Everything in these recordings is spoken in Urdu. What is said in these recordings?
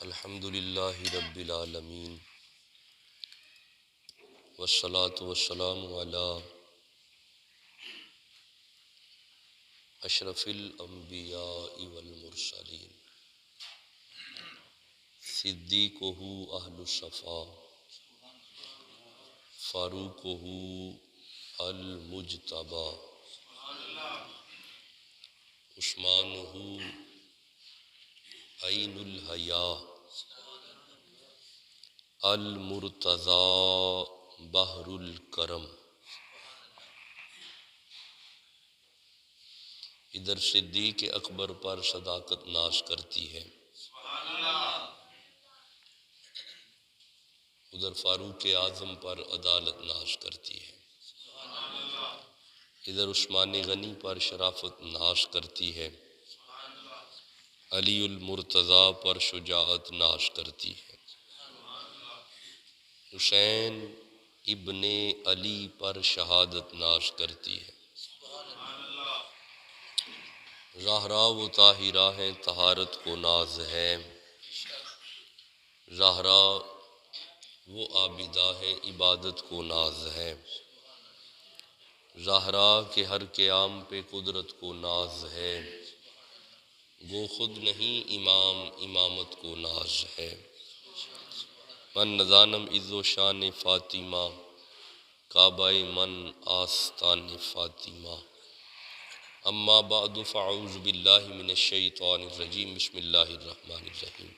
الحمد للہ رب العالمین والصلاة والسلام علی اشرف الانبیاء والمرسلین صدیقہ اہل الصفا فاروقہ المجتبی عثمانہ عین الحیا المرتضی بحر الکرم۔ ادھر صدیق اکبر پر صداقت ناز کرتی ہے، ادھر فاروق اعظم پر عدالت ناز کرتی ہے، ادھر عثمان غنی پر شرافت ناز کرتی ہے، علی المرتضی پر شجاعت ناز کرتی ہے، حسین ابن علی پر شہادت ناز کرتی ہے۔ زہرا و طاہرہ ہیں طہارت کو ناز ہے، زہرا وہ عابدہ ہے عبادت کو ناز ہے، زہرا کے ہر قیام پہ قدرت کو ناز ہے، گو خود نہیں امام امامت کو ناز ہے۔ من نزانم عز و شان فاطمہ کعبہ من آستان فاطمہ۔ اما بعد فاعوذ باللہ من الشیطان الرجیم بسم اللہ الرحمن الرحیم۔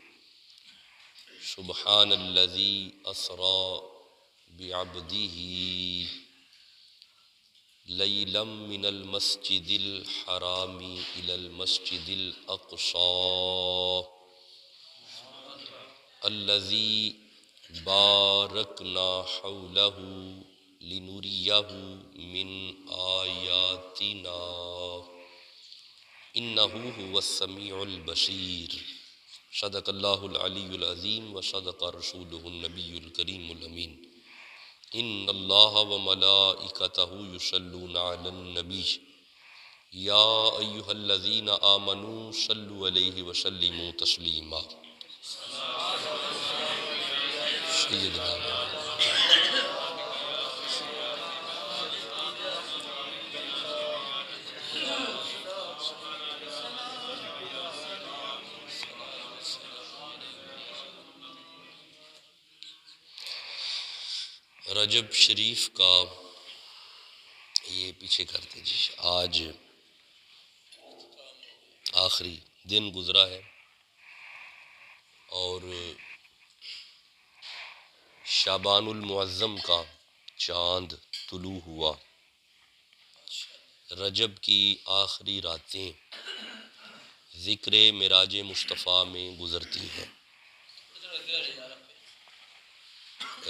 سبحان الذی اسریٰ بعبدہ لیلا من المسجد الحرام الی المسجد الاقصی الذی بارکنا حولہ لنریہ من آیاتنا انہ هو السمیع البصیر۔ صدق اللہ العلی العظیم و صدق رسولہ النبی الکریم الامین۔ ان اللہ و ملائکتہ یصلون علی النبی یا ایہا الذین آمنوا صلوا علیہ وسلموا تسلیما۔ سیدنا رجب شریف کا یہ پیچھے کرتے جی، آج آخری دن گزرا ہے اور شعبان المعظم کا چاند طلوع ہوا۔ رجب کی آخری راتیں ذکر معراج مصطفیٰ میں گزرتی ہیں۔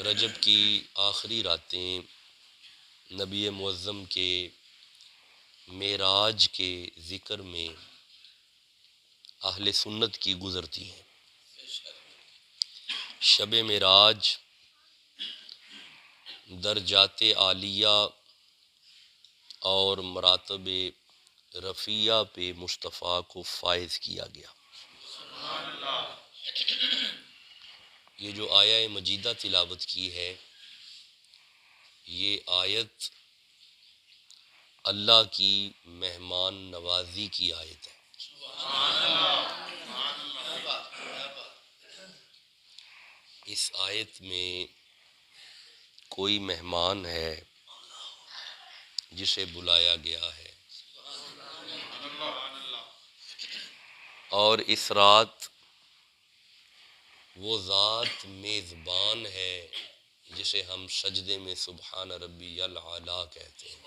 رجب کی آخری راتیں نبی معظم کے معراج کے ذکر میں اہل سنت کی گزرتی ہیں۔ شب معراج درجات عالیہ اور مراتب رفیع پہ مصطفیٰ کو فائز کیا گیا۔ یہ جو آیہ مجیدہ تلاوت کی ہے، یہ آیت اللہ کی مہمان نوازی کی آیت ہے۔ اس آیت میں کوئی مہمان ہے جسے بلایا گیا ہے، اور اس رات وہ ذات میزبان ہے جسے ہم سجدے میں سبحان ربی الاعلیٰ کہتے ہیں،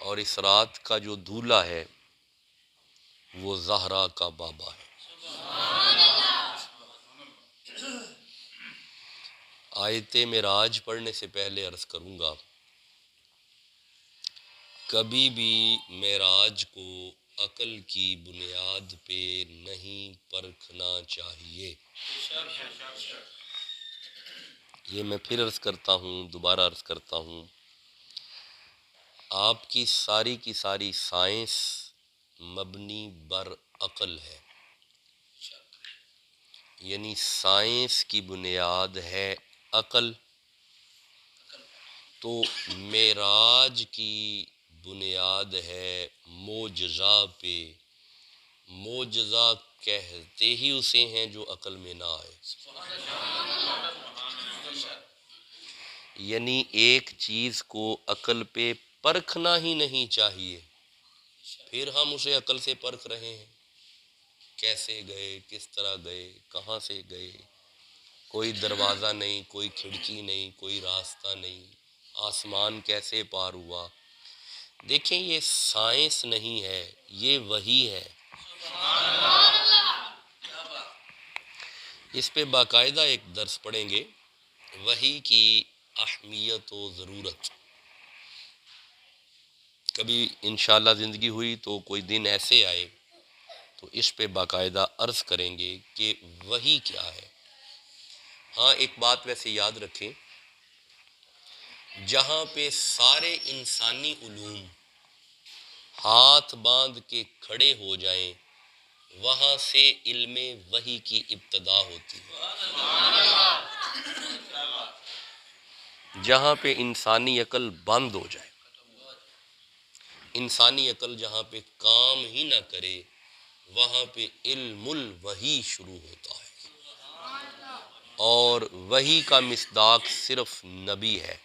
اور اس رات کا جو دولہا ہے وہ زہرا کا بابا ہے۔ آیت معراج پڑھنے سے پہلے عرض کروں گا، کبھی بھی معراج کو عقل کی بنیاد پہ نہیں پرکھنا چاہیے۔ یہ میں پھر عرض کرتا ہوں، دوبارہ عرض کرتا ہوں، آپ کی ساری سائنس مبنی بر عقل ہے، یعنی سائنس کی بنیاد ہے عقل، تو معراج کی بنیاد ہے معجزہ پہ۔ معجزہ کہتے ہی اسے ہیں جو عقل میں نہ آئے، یعنی ایک چیز کو عقل پہ پرکھنا ہی نہیں چاہیے، پھر ہم اسے عقل سے پرکھ رہے ہیں، کیسے گئے، کس طرح گئے، کہاں سے گئے، کوئی دروازہ نہیں، کوئی کھڑکی نہیں، کوئی راستہ نہیں، آسمان کیسے پار ہوا۔ دیکھیں یہ سائنس نہیں ہے، یہ وحی ہے۔ اس پہ باقاعدہ ایک درس پڑھیں گے، وحی کی اہمیت و ضرورت۔ کبھی انشاءاللہ زندگی ہوئی تو کوئی دن ایسے آئے تو اس پہ باقاعدہ عرض کریں گے کہ وحی کیا ہے۔ ہاں ایک بات ویسے یاد رکھیں، جہاں پہ سارے انسانی علوم ہاتھ باندھ کے کھڑے ہو جائیں، وہاں سے علم وحی کی ابتدا ہوتی ہے۔ جہاں پہ انسانی عقل بند ہو جائے، انسانی عقل جہاں پہ کام ہی نہ کرے، وہاں پہ علم الوحی شروع ہوتا ہے، اور وحی کا مصداق صرف نبی ہے۔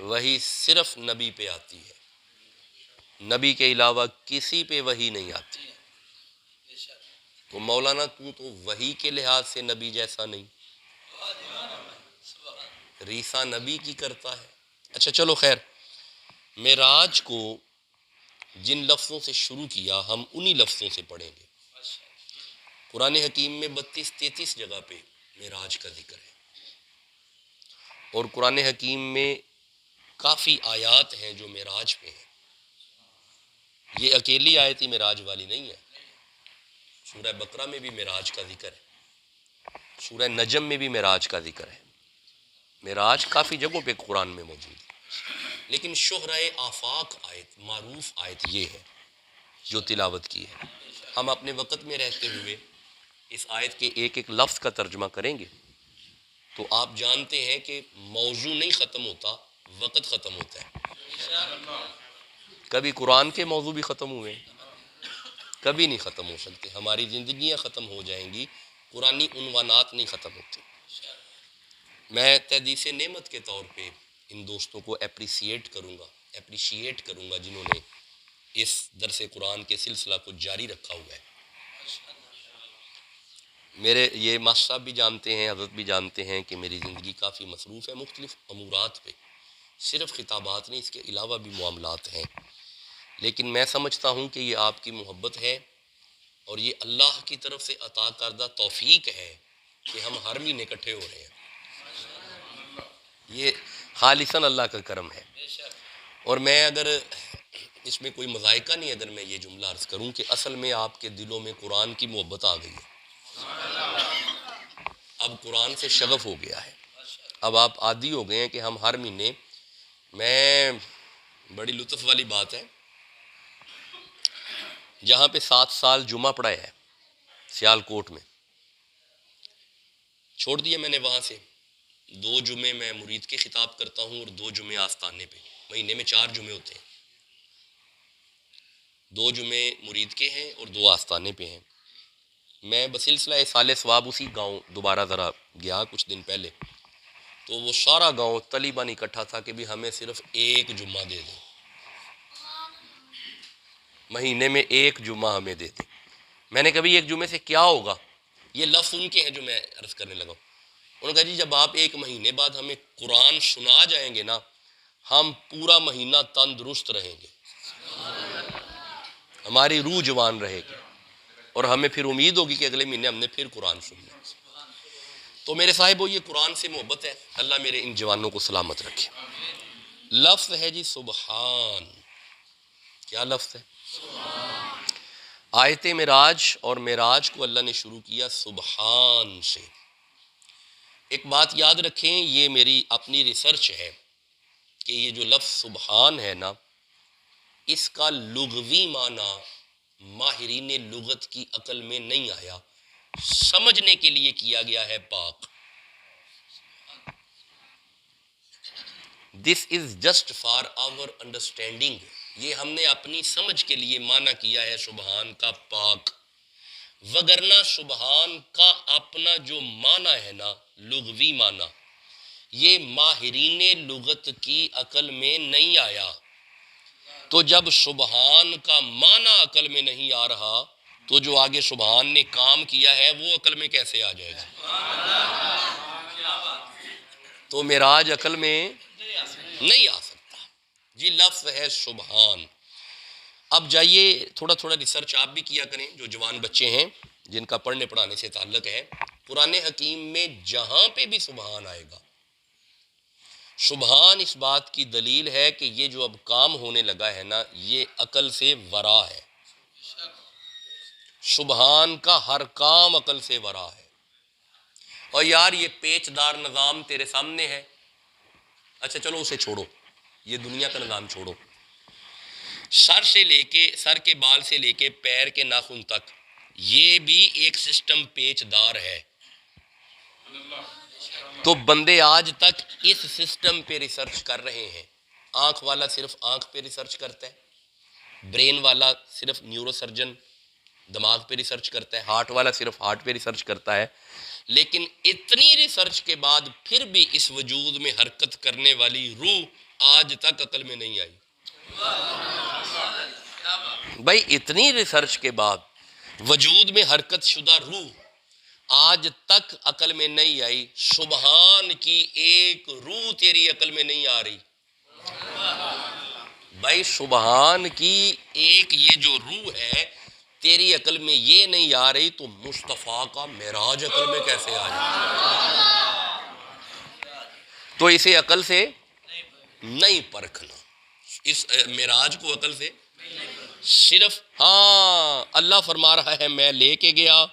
وحی صرف نبی پہ آتی ہے، نبی کے علاوہ کسی پہ وحی نہیں آتی۔ تو مولانا تو وحی کے لحاظ سے نبی جیسا نہیں، ریسا نبی کی کرتا ہے۔ اچھا چلو خیر، معراج کو جن لفظوں سے شروع کیا ہم انہی لفظوں سے پڑھیں گے۔ قرآن حکیم میں 32-33 جگہ پہ معراج کا ذکر ہے، اور قرآن حکیم میں کافی آیات ہیں جو معراج پہ ہیں۔ یہ اکیلی آیت ہی معراج والی نہیں ہے، سورہ بقرہ میں بھی معراج کا ذکر ہے، سورہ نجم میں بھی معراج کا ذکر ہے۔ معراج کافی جگہوں پہ قرآن میں موجود ہے، لیکن شہرۂ آفاق آیت، معروف آیت یہ ہے جو تلاوت کی ہے۔ ہم اپنے وقت میں رہتے ہوئے اس آیت کے ایک ایک لفظ کا ترجمہ کریں گے تو آپ جانتے ہیں کہ موضوع نہیں ختم ہوتا، وقت ختم ہوتا ہے۔ کبھی قرآن کے موضوع بھی ختم ہوئے، کبھی نہیں ختم ہو سکتے، ہماری زندگیاں ختم ہو جائیں گی، قرآنی عنوانات نہیں ختم ہوتے۔ میں تحدیث نعمت کے طور پہ ان دوستوں کو اپریشیٹ کروں گا جنہوں نے اس درس قرآن کے سلسلہ کو جاری رکھا ہوا ہے۔ میرے یہ ماسٹر صاحب بھی جانتے ہیں، حضرت بھی جانتے ہیں کہ میری زندگی کافی مصروف ہے مختلف امورات پہ، صرف خطابات نہیں، اس کے علاوہ بھی معاملات ہیں، لیکن میں سمجھتا ہوں کہ یہ آپ کی محبت ہے اور یہ اللہ کی طرف سے عطا کردہ توفیق ہے کہ ہم ہر مہینے اکٹھے ہو رہے ہیں۔ یہ خالصاً اللہ کا کرم ہے، اور میں اگر اس میں کوئی مذائقہ نہیں، اگر میں یہ جملہ عرض کروں کہ اصل میں آپ کے دلوں میں قرآن کی محبت آ گئی ہے، اب قرآن سے شغف ہو گیا ہے، اب آپ عادی ہو گئے ہیں کہ ہم ہر مہینے، میں بڑی لطف والی بات ہے، جہاں پہ 7 سال جمعہ پڑھایا ہے سیال کوٹ میں، چھوڑ دیا میں نے وہاں سے، 2 جمعے میں مرید کے خطاب کرتا ہوں اور 2 جمعے آستانے پہ، مہینے میں 4 جمعے ہوتے ہیں، 2 جمعے مرید کے ہیں اور 2 آستانے پہ ہیں۔ میں بسلسلہ سال ثواب اسی گاؤں دوبارہ ذرا گیا کچھ دن پہلے، تو وہ سارا گاؤں طالبان اکٹھا تھا کہ بھی ہمیں صرف 1 جمعہ دے دیں، مہینے میں 1 جمعہ ہمیں دے دیں۔ میں نے کبھی 1 جمعے سے کیا ہوگا، یہ لفظ ان کے ہیں جو میں عرض کرنے لگا ہوں۔ انہوں نے کہا جی جب آپ 1 مہینے بعد ہمیں قرآن سنا جائیں گے نا، ہم پورا مہینہ تندرست رہیں گے، ہماری روح جوان رہے گی، اور ہمیں پھر امید ہوگی کہ اگلے مہینے ہم نے پھر قرآن سننا۔ تو میرے صاحبو یہ قرآن سے محبت ہے، اللہ میرے ان جوانوں کو سلامت رکھے۔ لفظ ہے جی سبحان، کیا لفظ ہے؟ آیت معراج، اور معراج کو اللہ نے شروع کیا سبحان سے۔ ایک بات یاد رکھیں، یہ میری اپنی ریسرچ ہے کہ یہ جو لفظ سبحان ہے نا، اس کا لغوی معنی ماہرین لغت کی عقل میں نہیں آیا، سمجھنے کے لیے کیا گیا ہے پاک۔ This is just for our understanding, یہ ہم نے اپنی سمجھ کے لیے معنی کیا ہے سبحان کا پاک، وگرنہ سبحان کا اپنا جو معنی ہے نا، لغوی معنی، یہ ماہرین لغت کی عقل میں نہیں آیا۔ تو جب سبحان کا معنی عقل میں نہیں آ رہا تو جو آگے سبحان نے کام کیا ہے وہ عقل میں کیسے آ جائے گا؟ تو معراج عقل میں نہیں آ سکتا جی، لفظ ہے سبحان۔ اب جائیے تھوڑا تھوڑا ریسرچ آپ بھی کیا کریں، جو جوان بچے ہیں جن کا پڑھنے پڑھانے سے تعلق ہے، قرآن حکیم میں جہاں پہ بھی سبحان آئے گا، سبحان اس بات کی دلیل ہے کہ یہ جو اب کام ہونے لگا ہے نا، یہ عقل سے ورا ہے۔ سبحان کا ہر کام عقل سے ورا ہے۔ اور یار یہ پیچ دار نظام تیرے سامنے ہے، اچھا چلو اسے چھوڑو، یہ دنیا کا نظام چھوڑو، سر کے بال سے لے کے پیر کے ناخن تک یہ بھی ایک سسٹم پیچ دار ہے۔ تو بندے آج تک اس سسٹم پہ ریسرچ کر رہے ہیں۔ آنکھ والا صرف آنکھ پہ ریسرچ کرتا ہے، برین والا صرف نیورو سرجن دماغ پہ ریسرچ کرتا ہے، ہارٹ والا صرف ہارٹ پہ ریسرچ کرتا ہے، لیکن اتنی ریسرچ کے بعد پھر بھی اس وجود میں حرکت کرنے والی روح آج تک عقل میں نہیں آئی۔ بھائی اتنی ریسرچ کے بعد وجود میں حرکت شدہ روح آج تک عقل میں نہیں آئی، سبحان کی ایک روح تیری عقل میں نہیں آ رہی۔ بھائی سبحان کی ایک یہ جو روح ہے تیری عقل میں یہ نہیں آ رہی تو مصطفیٰ کا معراج عقل میں کیسے آ جائے؟ تو اسے عقل سے نہیں پرکھنا، اس معراج کو عقل سے صرف، ہاں اللہ فرما رہا ہے میں لے کے گیا،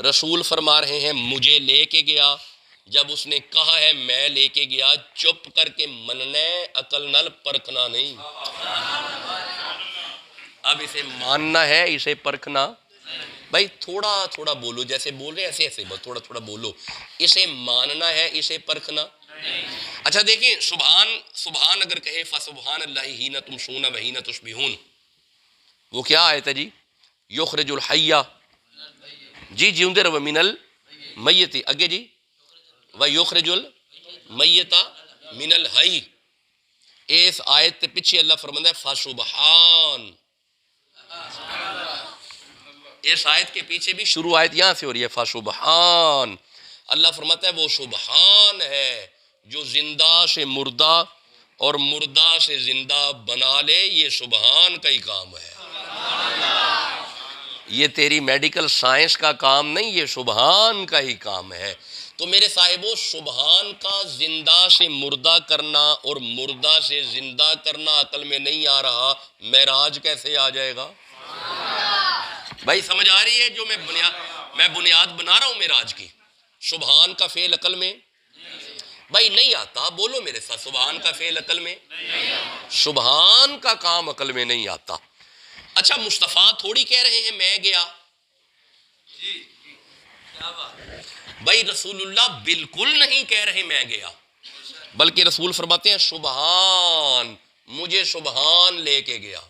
رسول فرما رہے ہیں مجھے لے کے گیا۔ جب اس نے کہا ہے میں لے کے گیا، چپ کر کے مننا ہے، عقل نال پرکھنا نہیں۔ اب اسے ماننا ہے، اسے پرکھنا۔ بھائی تھوڑا تھوڑا بولو، جیسے بول رہے ہیں ایسے ایسے تھوڑا تھوڑا بولو، اسے ماننا ہے، اسے پرکھنا۔ اچھا دیکھیں، سبحان اگر کہے فسبحان اللہ حین تمسون وحین تصبحون، وہ کیا آیت ہے جی؟ یخرج الحی، جی جیوندے رہو، من المیت، اگے جی ویخرج المیت من الحی۔ اس آیت کے پیچھے اللہ فرماتا ہے فسبحان، اس آیت کے پیچھے بھی شروع آیت یہاں سے ہو رہی ہے فسبحان۔ اللہ فرماتا ہے وہ سبحان ہے جو زندہ سے مردہ اور مردہ سے زندہ بنا لے، یہ سبحان کا ہی کام ہے۔ یہ تیری میڈیکل سائنس کا کام نہیں، یہ سبحان کا ہی کام ہے۔ تو میرے صاحبو، سبحان کا زندہ سے مردہ کرنا اور مردہ سے زندہ کرنا عقل میں نہیں آ رہا، معراج کیسے آ جائے گا؟ بھائی سمجھ آ رہی ہے جو میں بنیاد بنا رہا ہوں معراج کی؟ سبحان کا فعل عقل میں بھائی نہیں آتا، بولو میرے ساتھ، سبحان کا فعل عقل میں، سبحان کا کام عقل میں نہیں آتا۔ اچھا مصطفیٰ تھوڑی کہہ رہے ہیں میں گیا، بھائی رسول اللہ بالکل نہیں کہہ رہے میں گیا، بلکہ رسول فرماتے ہیں سبحان، مجھے سبحان لے کے گیا۔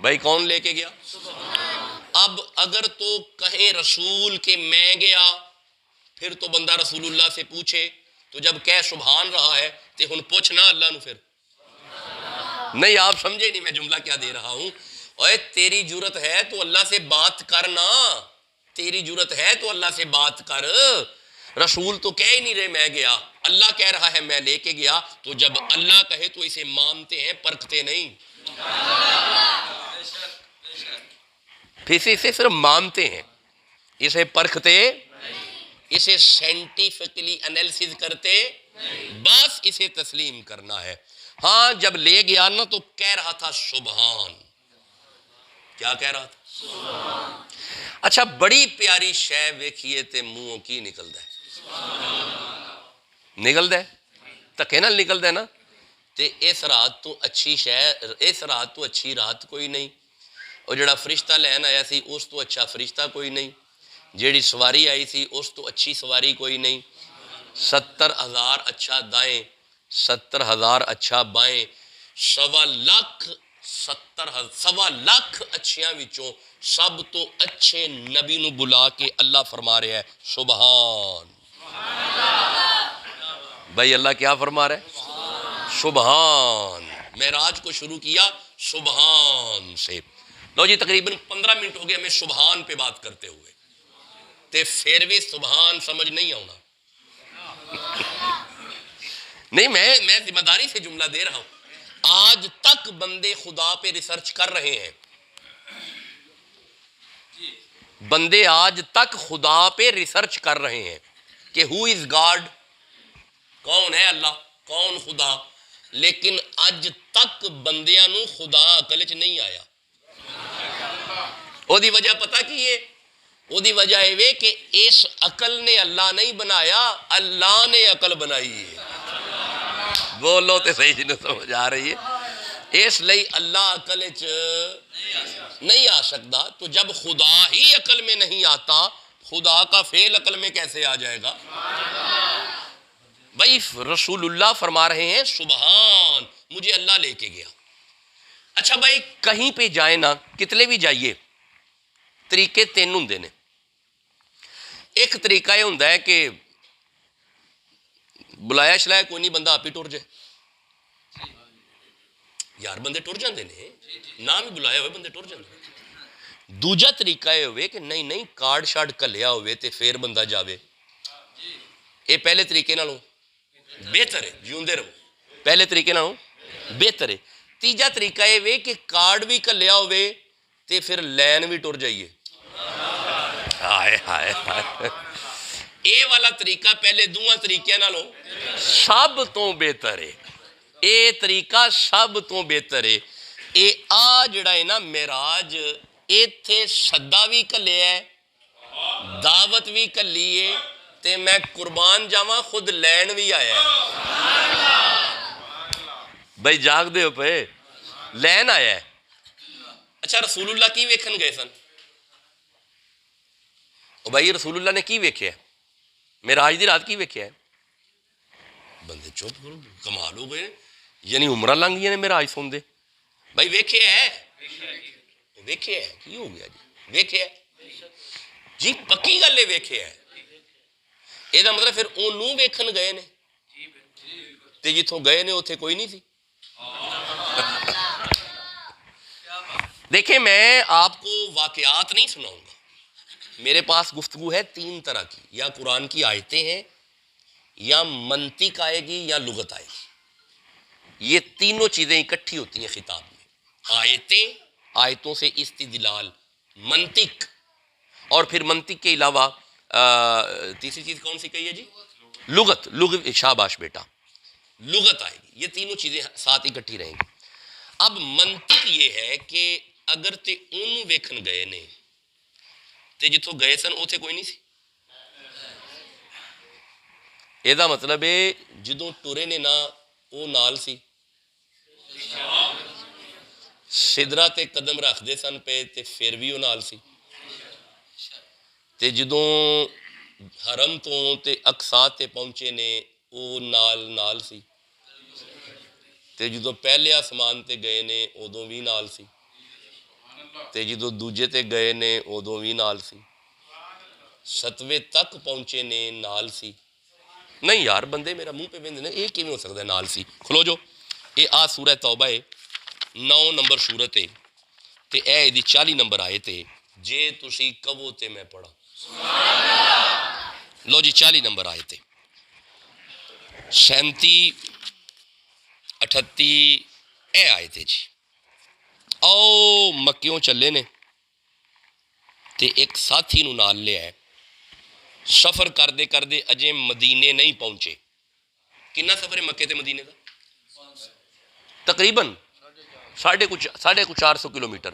بھائی کون لے کے گیا؟ اب اگر تو کہیں رسول کہ میں گیا، پھر تو بندہ رسول اللہ سے پوچھے، تو جب کہہ سبحان رہا ہے تو ہن پوچھنا اللہ نو، پھر نہیں آپ سمجھے نہیں میں جملہ کیا دے رہا ہوں۔ اوے تیری جرت ہے تو اللہ سے بات کرنا، تیری جرت ہے تو اللہ سے بات کر۔ رسول تو کہہ ہی نہیں رہے میں گیا، اللہ کہہ رہا ہے میں لے کے گیا، تو جب اللہ کہے تو اسے مانتے ہیں، پرکھتے نہیں۔ اسے صرف مانتے ہیں، اسے پرکھتے، اسے سائنٹیفکلی انالیسز کرتے، بس اسے تسلیم کرنا ہے۔ ہاں جب لے گیا نا تو کہہ رہا تھا سبحان، کیا کہہ رہا تھا؟ سبحان۔ اچھا بڑی پیاری شے ویکھیے تے منہوں کی نکل دے، نکل دے تکے نال نکل دے نا، تے اس رات تو اچھی شہر، اس رات تو اچھی رات کوئی نہیں، اور جڑا فرشتہ لین آیا سی اس تو اچھا فرشتہ کوئی نہیں، جیڑی سواری آئی سی اس تو اچھی سواری کوئی نہیں، 70,000 اچھا دائیں، 70,000 اچھا بائیں، 1.25 لاکھ اچھیاں وچوں سب تو اچھے نبی نو بلا کے اللہ فرما رہا ہے سبحان۔ بھائی اللہ کیا فرما رہا ہے؟ سبحان۔ معراج کو شروع کیا سبحان سے۔ لو جی تقریباً 15 منٹ ہو گیا ہمیں سبحان پہ بات کرتے ہوئے، تے پھر بھی سبحان سمجھ نہیں آنا۔ نہیں میں ذمہ داری سے جملہ دے رہا ہوں، آج تک بندے خدا پہ ریسرچ کر رہے ہیں، بندے آج تک خدا پہ ریسرچ کر رہے ہیں کہ ہو از گاڈ، کون ہے اللہ، کون خدا، لیکن اج تک بندیاں نو خدا عقل چ نہیں آیا۔ او دی وجہ پتہ کی ہے؟ او دی وجہ ہے کہ اس عقل نے اللہ نہیں بنایا، اللہ نے عقل بنائی ہے۔ بولو تے صحیح جنوں سمجھ آ رہی ہے۔ اس لئی اللہ عقل چ نہیں آ سکتا، تو جب خدا ہی عقل میں نہیں آتا، خدا کا فعل عقل میں کیسے آ جائے گا؟ بھائی رسول اللہ فرما رہے ہیں سبحان، مجھے اللہ لے کے گیا۔ اچھا بھائی کہیں پہ جائیں نا، کتنے بھی جائیے، طریقے 3 ہوندے نے۔ ایک طریقہ یہ ہوندہ ہے کہ بلایا شلایا کوئی نہیں، بندہ آپ ہی ٹر جائے۔ یار بندے ٹر جاندے نے، نہ بھی بلایا ہوئے بندے ٹر جاندے نے۔ دوجا طریقہ یہ ہوئے کہ نہیں کارڈ شارڈ کلیا ہوئے تے پھر بندہ جاوے، اے پہلے طریقے نالوں بہتر ہے، جیوندے رہو، پہلے طریقے نالوں بہتر ہے۔ تیجا طریقہ یہ ہوئے کہ کارڈ بھی کلیا ہوئے تے پھر لین بھی ٹر جائیے۔ ہائے ہائے ہائے، اے والا طریقہ پہلے دوہاں طریقے نالوں سب تو بہتر ہے، اے طریقہ سب تو بہتر ہے۔ اے آ جڑا ہے نا معراج، ایتھے صدا بھی کلیا ہے، دعوت بھی کلی ہے، تے میں قربان جاواں خود لین بھی آیا ہے۔ بھائی جاگ دے ہو پہ لین آیا ہے۔ اچھا رسول اللہ کی ویکھن گئے سن؟ او بھائی رسول اللہ نے کی ویکھیا ہے؟ معراج دی رات کی ویکھیا ہے؟ بندے چپ کرو، کمال ہو گئے، یعنی عمرہ لنگ گئی نے معراج سن دے۔ بھائی ویکھیا ہے؟ ویکھیا ہے، کی ہو گیا جی؟ ویکھیا ہے جی، پکی گل ہے، ویکھیا ہے۔ یہ دا مطلب پھر انہوں ویکھن گئے نے، تے جتوں گئے نے اتھے کوئی نہیں تھی۔ دیکھیں میں آپ کو واقعات نہیں سناؤں گا، میرے پاس گفتگو ہے 3 طرح کی، یا قرآن کی آیتیں ہیں، یا منطق آئے گی، یا لغت آئے گی۔ یہ تینوں چیزیں اکٹھی ہوتی ہیں خطاب میں، آیتیں، آیتوں سے استدلال، منطق، اور پھر منطق کے علاوہ تیسری چیز کون سی کہی ہے جی؟ لغت، شاباش بیٹا، لغت آئے گی۔ یہ تینوں چیزیں ساتھ اکٹھی رہیں گی۔ اب منطق یہ ہے کہ اگر تے انہوں ویکھن گئے نے تے جتوں گئے سن اوتھے کوئی نہیں سی، یہ دا مطلب ہے جدوں ٹرے نے نا او نال سی، سدرہ تے قدم رکھ دے سن پہ تے پھر بھی او نال سی، تے جدوں حرم تو تے اقصا تے پہنچے نے او نال سی، تے جدوں پہلے آسمان تے گئے نے ادوں بھی نال سی، تے جدوں دوجے تے گئے نے ادوں بھی نال سی، 7ویں تک پہنچے نے نال سی۔ نہیں یار بندے میرا منہ پہ بندے نے، یہ کیوں ہو سکتا ہے نال سی؟ کھلو جو، یہ آ سورہ توبہ ہے، 9 نمبر سورت ہے، تے اے دی 40 نمبر آئے تے جے تسی کہو تے میں پڑھا۔ لو جی 40 نمبر آئے تے 37 38 اے آئے تے جی۔ او مکیوں چلے نے تے ایک ساتھی نو نال لے آئے، سفر کردے کردے اجے مدینے نہیں پہنچے۔ کنا سفر ہے مکے تے مدینے دا؟ تقریباً 450 کلومیٹر،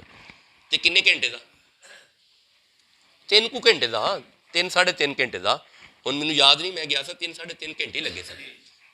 تے کنے گھنٹے دا؟ 3 گھنٹے دا، 3 ساڑھے 3 گھنٹے دا۔ ہن مینوں یاد نہیں، میں گیا سا 3 ساڑھے 3 گھنٹے لگے سن۔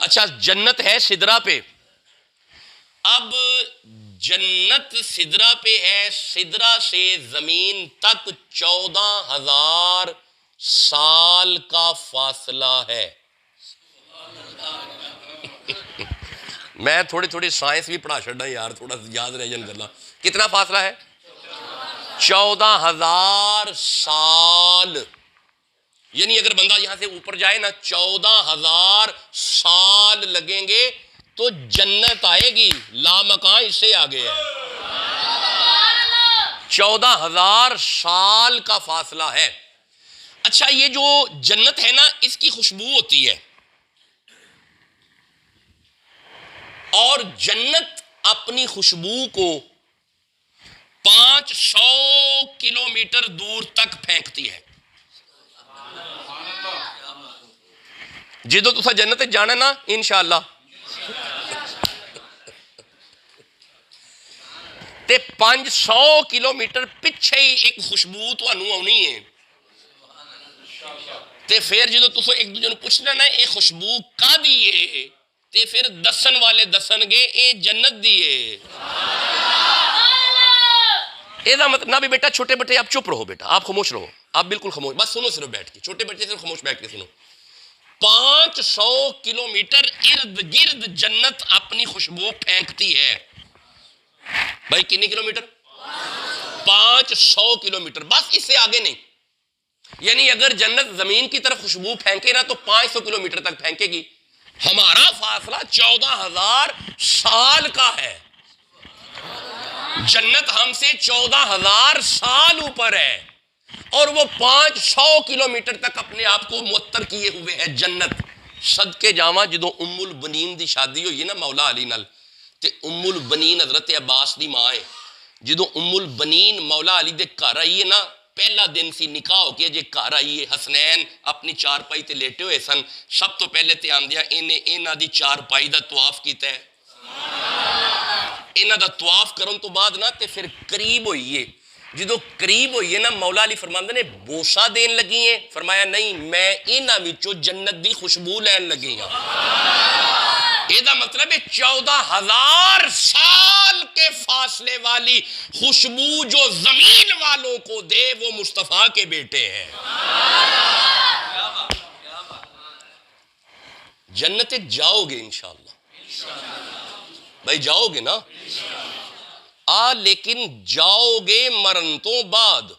اچھا جنت ہے سدرا پہ. اب جنت سدرا پہ ہے، سدرا سے زمین تک 14,000 سال کا فاصلہ ہے. میں تھوڑی سائنس بھی پڑھا چھڑا یار، تھوڑا یاد رہ جان کرنا. کتنا فاصلہ ہے؟ 14,000 سال. یعنی اگر بندہ یہاں سے اوپر جائے نا 14,000 سال لگیں گے تو جنت آئے گی. لامکان اس سے آگے ہے. 14,000 سال کا فاصلہ ہے. اچھا یہ جو جنت ہے نا اس کی خوشبو ہوتی ہے، اور جنت اپنی خوشبو کو 500 کلومیٹر دور تک پھینکتی ہے. جدو تسا جنت جانا نا انشاءاللہ تے 500 کلومیٹر پیچھے ہی ایک خوشبو تو انو آنی ہے. تے پھر جدو تسا ایک دوجہ پوچھنا نا اے خوشبو کا دیئے تے پھر دسن والے دسن گے اے جنت دیئے. اے دا مطلب نہ بھی بیٹا چھوٹے بٹے آپ چپ رہو، بیٹا آپ خاموش رہو، آپ بالکل خاموش، بس سنو صرف بیٹھ کے. چھوٹے بچے صرف خاموش بیٹھ کے سنو. 500 کلومیٹر ارد گرد جنت اپنی خوشبو پھینکتی ہے. بھائی کتنی کلومیٹر؟ 500 کلومیٹر، بس اس سے آگے نہیں. یعنی اگر جنت زمین کی طرف خوشبو پھینکے نا تو 500 کلومیٹر تک پھینکے گی. ہمارا فاصلہ 14,000 سال کا ہے. جنت ہم سے 14,000 سال اوپر ہے اور وہ 500 کلومیٹر تک اپنے آپ کو معطر کیے ہوئے ہے. جنت صدقے جاواں جدو ام البنین دی شادی ہوئی نا مولا علی نال، تے ام البنین حضرت عباس دی ماں ہے. جدو ام البنین مولا علی دے گھر آئی ہے نا، پہلا دن سی نکاح ہو کے جے گھر آئی ہے، حسنین اپنی چارپائی تے لیٹے ہوئے سن. سب تو پہلے تے آندیا انہاں دی چارپائی دا طواف کیتا ہے. انہاں دا طواف کرن تو بعد نا تے پھر قریب ہوئی ہے. جدو قریب ہوئی ہے نا مولا علی فرماندے نے بوسا دین لگی ہیں؟ فرمایا نہیں، میں انہاں وچوں جنت دی خوشبو لین لگی ہوں. یہ دا مطلب ہے 14,000 سال کے فاصلے والی خوشبو جو زمین والوں کو دے وہ مصطفیٰ کے بیٹے ہیں. جنت جاؤ گے انشاءاللہ، بھائی جاؤ گے نا لیکن جاؤ گے مرن تو بعد.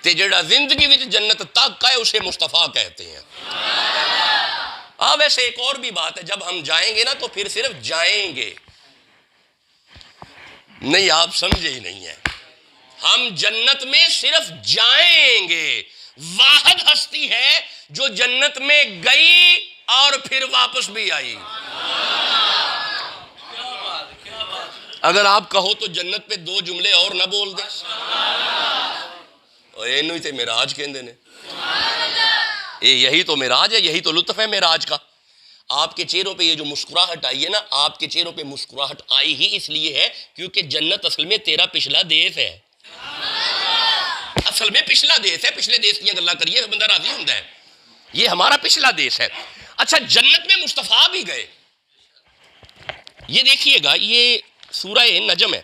تے جڑا زندگی وچ جنت تک ہے اسے مصطفیٰ کہتے ہیں. ویسے ایک اور بھی بات ہے، جب ہم جائیں گے نا تو پھر صرف جائیں گے نہیں، آپ سمجھے ہی نہیں ہے. ہم جنت میں صرف جائیں گے. واحد ہستی ہے جو جنت میں گئی اور پھر واپس بھی آئی. اگر آپ کہو تو جنت پہ 2 جملے اور نہ بول دیں. اینو ہی تے معراج کہندے نے. یہی تو معراج ہے، یہی تو لطف ہے معراج کا. آپ کے چہروں پہ یہ جو مسکراہٹ آئی ہے نا، آپ کے چہروں پہ مسکراہٹ آئی ہی اس لیے ہے کیونکہ جنت اصل میں تیرا پچھلا دیس ہے. اصل میں پچھلا دیس ہے. پچھلے دیس کی گلا کریے بندہ راضی ہوتا ہے. یہ ہمارا پچھلا دیس ہے. اچھا جنت میں مصطفیٰ بھی گئے. یہ دیکھیے گا، یہ سورہ نجم ہے،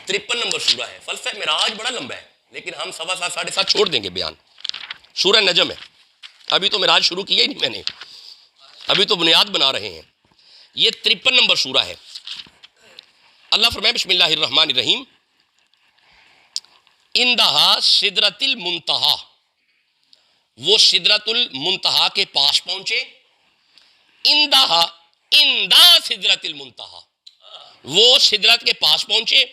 53 نمبر سورہ ہے. فلسفہ معراج بڑا لمبا ہے لیکن ہم 7:15 7:30 چھوڑ دیں گے بیان. سورہ نجم ہے. ابھی تو معراج شروع کیا ہی نہیں میں نے، ابھی تو بنیاد بنا رہے ہیں. یہ 53 نمبر سورہ ہے. اللہ فرمائے بسم اللہ الرحمن الرحیم، اندہا سدرۃ المنتہا. وہ سدرۃ المنتہا کے پاس پہنچے. اندہا اندہ سدرۃ المنتہا، وہ سدرت کے پاس پہنچے.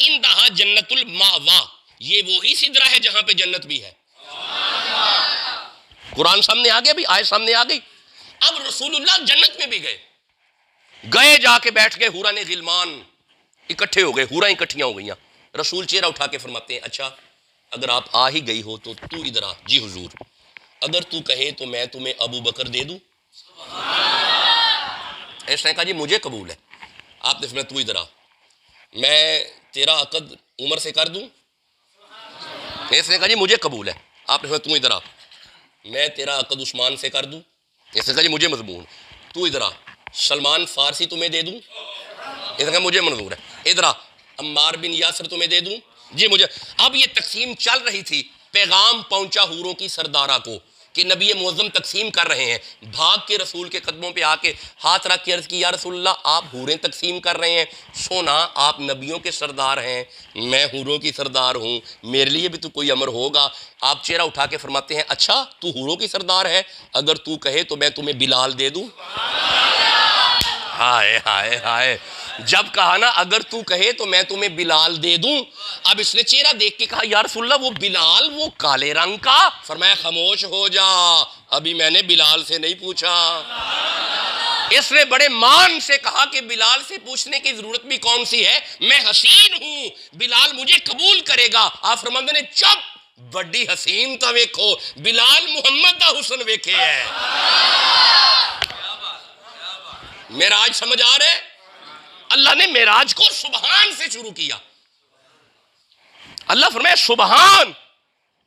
اندہا جنت الماوا، یہ وہی سدرہ ہے جہاں پہ جنت بھی ہے. قرآن سامنے آ گیا بھی، آیت سامنے آ گئی. اب رسول اللہ جنت میں بھی گئے جا کے بیٹھ گئے. حوران غلمان اکٹھے ہو گئے، حوراں اکٹھیاں ہو گئیاں. رسول چہرہ اٹھا کے فرماتے ہیں اچھا اگر آپ آ ہی گئی ہو تو ادھر آ. جی حضور، اگر تو کہے تو میں تمہیں ابو بکر دے دوں. اس نے کہا جی مجھے قبول ہے. آپ نے فرمایا تو ادھر آ، میں تیرا عقد عمر سے کر دوں. اس نے کہا جی مجھے قبول ہے. آپ نے فرمایا تو ادھر آ، میں تیرا عقد عثمان سے کر دوں. اس نے کہا جی مجھے مضمون، تو ادھر آ، سلمان فارسی تمہیں دے دوں؟ اس نے کہا مجھے منظور ہے۔ ادھر آ، عمار بن یاسر تمہیں دے دوں؟ جی مجھے۔ اب یہ تقسیم چل رہی تھی، پیغام پہنچا حوروں کی سردارہ کو کہ نبی معظم تقسیم کر رہے ہیں۔ بھاگ کے رسول کے قدموں پہ آ کے ہاتھ رکھ کے عرض کی، یا رسول اللہ آپ حوریں تقسیم کر رہے ہیں، سونا آپ نبیوں کے سردار ہیں، میں حوروں کی سردار ہوں، میرے لیے بھی تو کوئی امر ہوگا۔ آپ چہرہ اٹھا کے فرماتے ہیں اچھا تو حوروں کی سردار ہے، اگر تو کہے تو میں تمہیں بلال دے دوں؟ ہائے ہائے ہائے، جب کہا نا اگر تو کہے تو میں تمہیں بلال دے دوں، اب اس نے چہرہ دیکھ کے کہا یا رسول اللہ وہ بلال وہ کالے رنگ کا؟ فرمایا خاموش ہو جا، ابھی میں نے بلال سے نہیں پوچھا۔ اس نے بڑے مان سے کہا کہ بلال سے پوچھنے کی ضرورت بھی کون سی ہے، میں حسین ہوں، بلال مجھے قبول کرے گا۔ آپ فرماندے نے چپ، بڑی حسین تا ویکھو، بلال محمد دا حسن ویکھے ہے۔ معراج سمجھ آ رہے؟ اللہ نے معراج کو سبحان سے شروع کیا۔ اللہ فرمایا سبحان،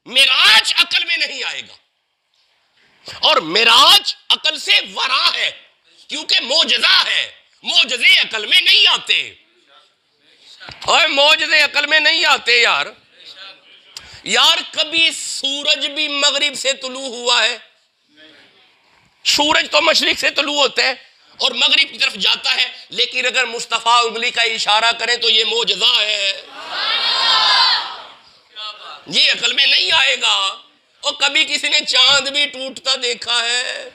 معراج عقل میں نہیں آئے گا، اور معراج عقل سے ورا ہے کیونکہ معجزہ ہے، معجزے عقل میں نہیں آتے۔ اور معجزے عقل میں نہیں آتے یار۔ یار کبھی سورج بھی مغرب سے طلوع ہوا ہے؟ سورج تو مشرق سے طلوع ہوتا ہے اور مغرب کی طرف جاتا ہے، لیکن اگر مصطفیٰ انگلی کا اشارہ کریں تو یہ معجزہ ہے، یہ عقل میں نہیں آئے گا۔ اور کبھی کسی نے چاند بھی ٹوٹتا دیکھا ہے،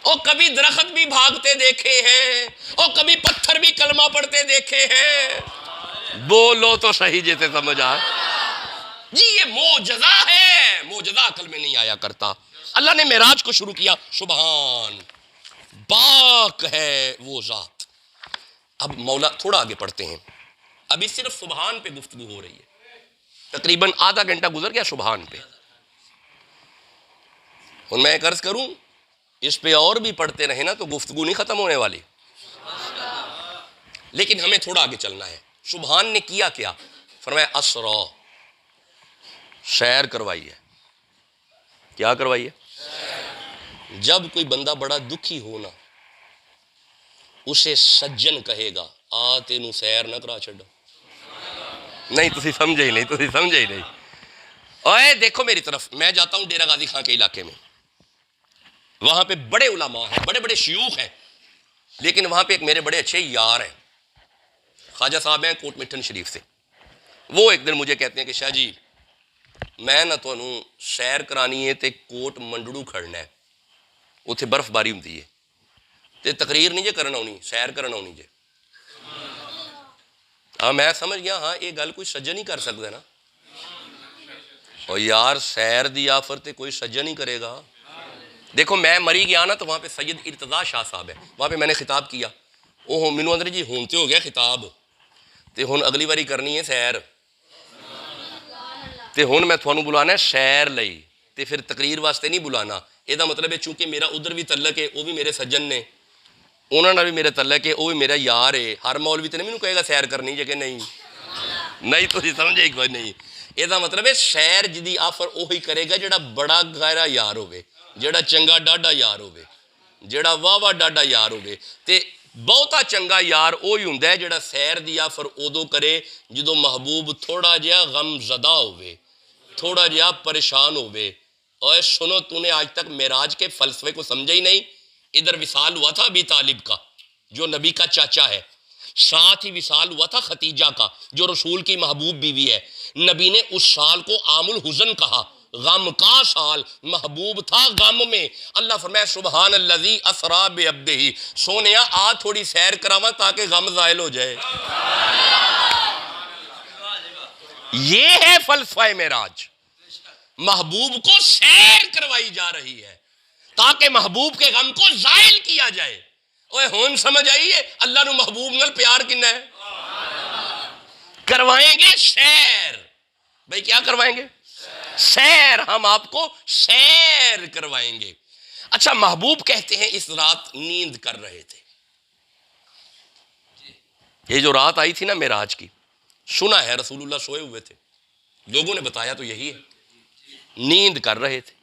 اور کبھی درخت بھی بھاگتے دیکھے ہیں، اور کبھی پتھر بھی کلمہ پڑھتے دیکھے ہیں۔ بولو تو صحیح جیسے سمجھ آئے جی، یہ معجزہ ہے، معجزہ عقل میں نہیں آیا کرتا۔ اللہ نے معراج کو شروع کیا سبحان، پاک ہے وہ ذات۔ اب مولا تھوڑا آگے پڑھتے ہیں، ابھی صرف سبحان پہ گفتگو ہو رہی ہے، تقریباً آدھا گھنٹہ گزر گیا سبحان پہ۔ اور میں ایک عرض کروں، اس پہ اور بھی پڑھتے رہے نا تو گفتگو نہیں ختم ہونے والی، لیکن ہمیں تھوڑا آگے چلنا ہے۔ سبحان نے کیا کیا؟ فرمایا اسرا، سیر کروائی ہے۔ کیا کروائی ہے؟ جب کوئی بندہ بڑا دکھی ہونا، اسے سجن کہے گا آ تینوں سیر نہ کرا چھڑا۔ نہیں تسی سمجھے ہی نہیں، تسی سمجھے ہی نہیں۔ اوے دیکھو میری طرف، میں جاتا ہوں ڈیرہ غازی خان کے علاقے میں، وہاں پہ بڑے علماء ہیں، بڑے بڑے شیوخ ہیں، لیکن وہاں پہ ایک میرے بڑے اچھے یار ہیں، خواجہ صاحب ہیں کوٹ مٹھن شریف سے۔ وہ ایک دن مجھے کہتے ہیں کہ شاہ جی میں نہ تانوں سیر کرانی ہے تے کوٹ منڈڑو کھڑنا ہے، اتھے برف باری ہوندی ہے تے تقریر نہیں جے کرنا ہونی، سیر کرنا ہونی جے۔ ہاں میں سمجھ گیا، ہاں یہ گل کوئی سجن ہی کر سکتا ہے نا۔ اور یار سیر دی آفر تے کوئی سجن ہی کرے گا۔ دیکھو میں مری گیا نا تو وہاں پہ سید ارتضیٰ شاہ صاحب ہے، وہاں پہ میں نے خطاب کیا، اوہ مینوں اندر جی ہونتے ہو گیا خطاب تے ہن اگلی باری کرنی ہے سیر، تے ہن میں تھانوں بلانا ہے سیر لئی، تے پھر تقریر واسطے نہیں بلانا۔ یہ دا مطلب ہے چونکہ میرا ادھر بھی تعلق ہے، وہ بھی میرے سجن نے، انہوں نے بھی میرے تعلق ہے، وہ بھی میرا یار ہے۔ ہر مولوی تے نہیں مینوں کہے گا سیر کرنی جے کہ نہیں، نہیں تو سمجھے کوئی نہیں۔ یہ دا مطلب ہے سیر جدی آفر وہی کرے گا جڑا بڑا گہرا یار ہوئے، جڑا چنگا ڈاڈا یار ہوئے، جڑا واہ ڈاڈا یار ہوئے۔ تے بہتا چنگا یار وہی ہوندا ہے جڑا سیر دی آفر ادو کرے جدو محبوب تھوڑا جہا غم زدہ ہوئے، تھوڑا جہا پریشان ہوئے۔ اور سنو تو نے آج تک معراج کے فلسفے کو سمجھا ہی نہیں۔ ادھر وصال ہوا تھا ابی طالب کا جو نبی کا چاچا ہے، ساتھ ہی وصال ہوا تھا ختیجہ کا جو رسول کی محبوب بیوی ہے۔ نبی نے اس سال کو عام الحزن کہا، غم کا سال، محبوب تھا غم میں۔ اللہ فرمایا سبحان الذی اسری بعبدہ، سونیا آ تھوڑی سیر کراواں تاکہ غم زائل ہو جائے۔ یہ ہے فلسفہ معراج، محبوب کو سیر کروائی جا رہی ہے تاکہ محبوب کے غم کو زائل کیا جائے۔ اوہ ہون سمجھ آئیے اللہ نو محبوب نال پیار کنا ہے؟ کروائیں گے سیر۔ بھئی کیا کروائیں گے؟ سیر، ہم آپ کو سیر کروائیں گے۔ اچھا محبوب کہتے ہیں اس رات نیند کر رہے تھے۔ یہ جو رات آئی تھی نا معراج کی، سنا ہے رسول اللہ سوئے ہوئے تھے، لوگوں نے بتایا تو یہی ہے، نیند کر رہے تھے۔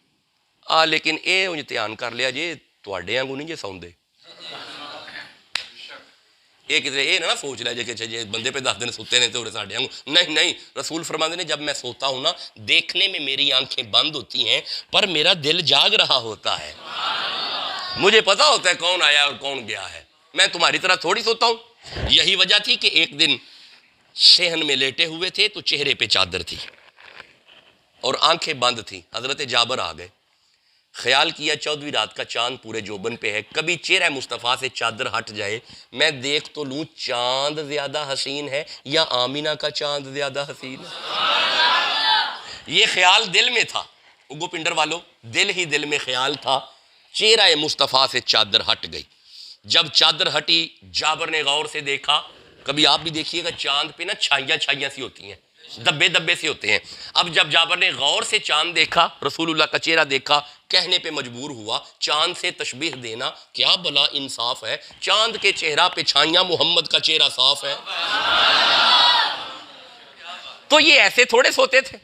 لیکن اے امتحان کر لیا جی ਤੁਹਾਡੇ ਵਾਂਗੂ ਨਹੀਂ ਜੇ ਸੌਂਦੇ। یہ کسی یہ نہ سوچ لے کہ جی بندے پہ 10 دن سوتے نے تو ساڑھے نہیں نہیں، رسول فرماتے ہیں جب میں سوتا ہوں نا دیکھنے میں میری آنکھیں بند ہوتی ہیں پر میرا دل جاگ رہا ہوتا ہے، مجھے پتا ہوتا ہے کون آیا اور کون گیا ہے، میں تمہاری طرح تھوڑی سوتا ہوں۔ یہی وجہ تھی کہ ایک دن صحن میں لیٹے ہوئے تھے تو چہرے پہ چادر تھی اور آنکھیں بند تھیں، حضرت جابر آ گئے، خیال کیا 14ویں رات کا چاند پورے جوبن پہ ہے، کبھی چہرہ مصطفیٰ سے چادر ہٹ جائے میں دیکھ تو لوں چاند زیادہ حسین ہے یا آمینہ کا چاند زیادہ حسین ہے۔ یہ خیال دل میں تھا، اگو پنڈر والو دل ہی دل میں خیال تھا، چہرہ مصطفیٰ سے چادر ہٹ گئی۔ جب چادر ہٹی جابر نے غور سے دیکھا، کبھی آپ بھی دیکھیے گا چاند پہ نا چھائیاں چھائیاں سی ہوتی ہیں، دبے دبے سے ہوتے ہیں۔ اب جب جابر نے غور سے چاند دیکھا، رسول اللہ کا چہرہ دیکھا، کہنے پہ مجبور ہوا چاند سے تشبیہ دینا کیا بلا انصاف ہے، چاند کے چہرہ پہ چھائیاں، محمد کا چہرہ صاف ہے۔ تو یہ ایسے تھوڑے سوتے تھے،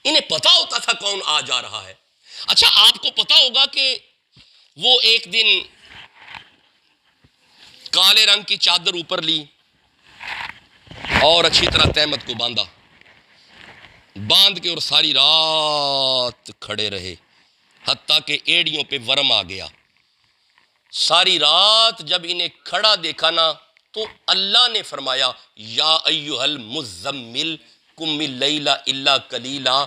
انہیں پتا ہوتا تھا کون آ جا رہا ہے۔ اچھا آپ کو پتا ہوگا کہ وہ ایک دن کالے رنگ کی چادر اوپر لی اور اچھی طرح تہمت کو باندھ کے اور ساری رات کھڑے رہے، حتیٰ کہ ایڑیوں پہ ورم آ گیا۔ ساری رات جب انہیں کھڑا دیکھا نا تو اللہ نے فرمایا یا ایھا المزمل قم اللیل الا قلیلا،